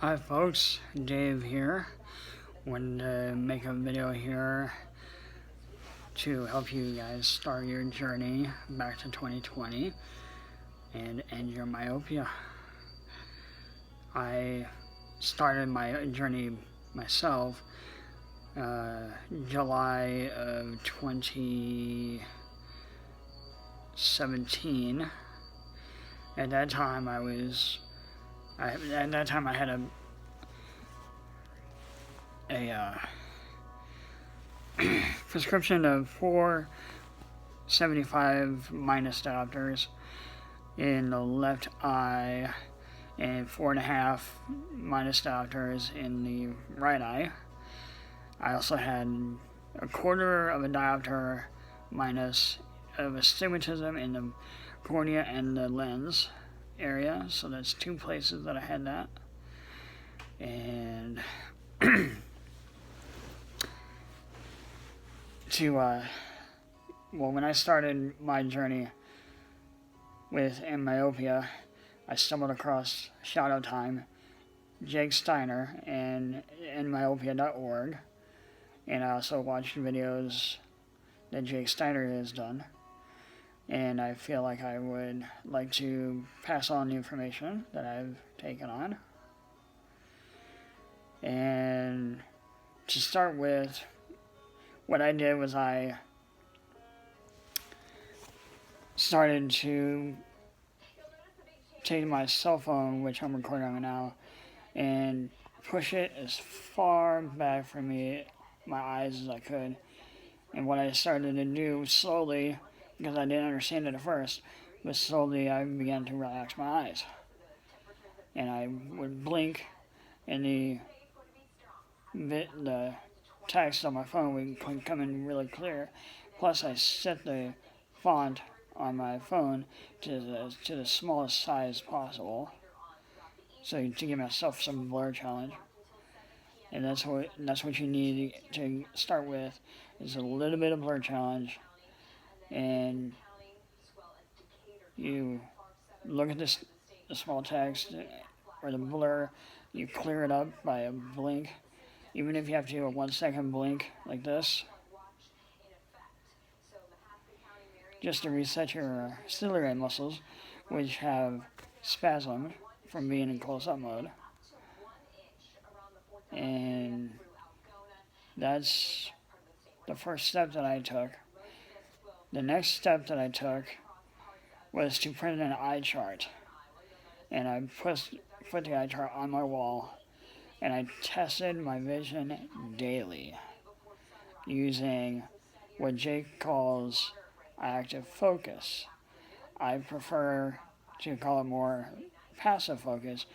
Hi folks, Dave here. Wanted to make a video here to help you guys start your journey back to 2020 and end your myopia. I started my journey myself July of 2017. At that time I had a prescription of 475 minus diopters in the left eye and 4.5 minus diopters in the right eye. I also had a quarter of a diopter minus of astigmatism in the cornea and the lens area, so that's two places that I had that. And when I started my journey with myopia, I stumbled across Shadow Time, Jake Steiner, and myopia.org, and I also watched videos that Jake Steiner has done, and I feel like I would like to pass on the information that I've taken on. And to start with, what I did was I started to take my cell phone, which I'm recording on now, and push it as far back from my eyes as I could. And what I started to do slowly, because I didn't understand it at first, but slowly I began to relax my eyes. And I would blink, and the text on my phone would come in really clear. Plus, I set the font on my phone to the smallest size possible, so to give myself some blur challenge. And that's what you need to start with, is a little bit of blur challenge. And you look at the small text or the blur, you clear it up by a blink. Even if you have to do a 1 second blink like this, just to reset your ciliary muscles, which have spasmed from being in close-up mode. And that's the first step that I took. The next step that I took was to print an eye chart. And I put the eye chart on my wall, and I tested my vision daily using what Jake calls active focus. I prefer to call it more passive focus,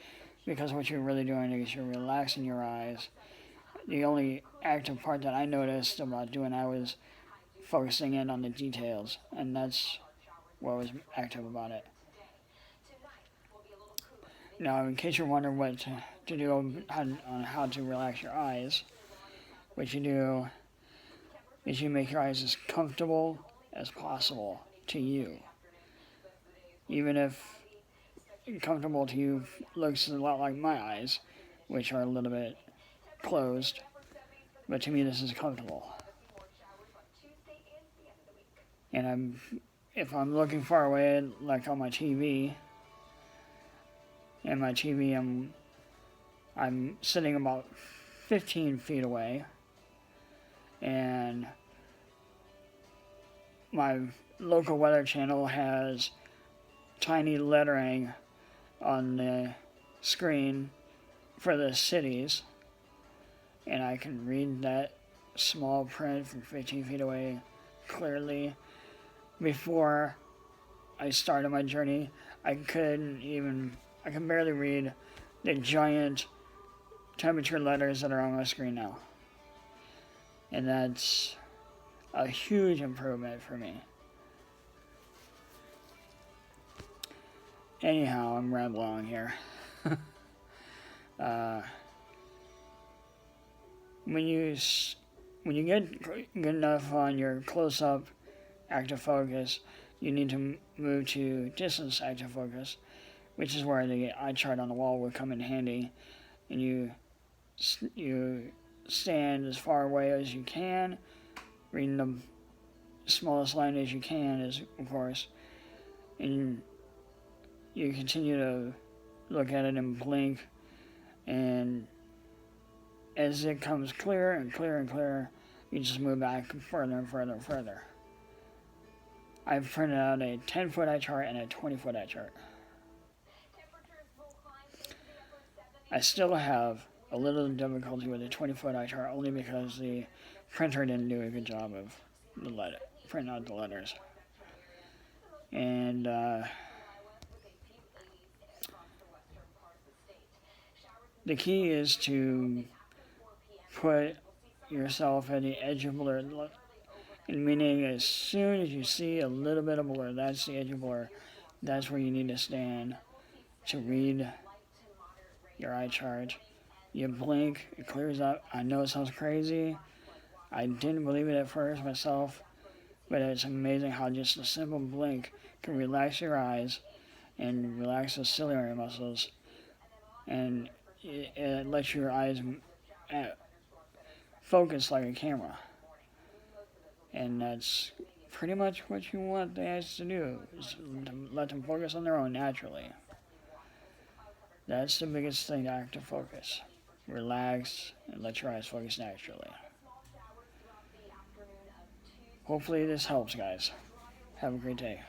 because what you're really doing is you're relaxing your eyes. The only active part that I noticed about doing that was focusing in on the details, and that's what was active about it. Now, in case you're wondering what to do on how to relax your eyes, what you do is you make your eyes as comfortable as possible to you. Even if comfortable to you looks a lot like my eyes, which are a little bit closed, but to me this is comfortable. And if I'm looking far away, like on my TV, and my TV, I'm sitting about 15 feet away, and my local weather channel has tiny lettering on the screen for the cities, and I can read that small print from 15 feet away clearly. Before I started my journey, I can barely read the giant temperature letters that are on my screen now. And that's a huge improvement for me. Anyhow, I'm rambling on here. When you get good enough on your close-up active focus, you need to move to distance active focus, which is where the eye chart on the wall would come in handy. and you stand as far away as you can, reading the smallest line as you can, is of course, and you continue to look at it and blink, and as it comes clearer and clearer and clearer, you just move back further and further and further. I've printed out a 10-foot eye chart and a 20-foot eye chart. I still have a little difficulty with the 20-foot eye chart only because the printer didn't do a good job of printing out the letters. And the key is to put yourself at the edge of blur, meaning as soon as you see a little bit of blur, that's the edge of blur, that's where you need to stand to read your eye chart. You blink, it clears up. I know it sounds crazy. I didn't believe it at first myself, but it's amazing how just a simple blink can relax your eyes and relax the ciliary muscles, and it lets your eyes focus like a camera. And that's pretty much what you want the eyes to do, is to let them focus on their own naturally. That's the biggest thing, to active focus. Relax and let your eyes focus naturally. Hopefully this helps, guys. Have a great day.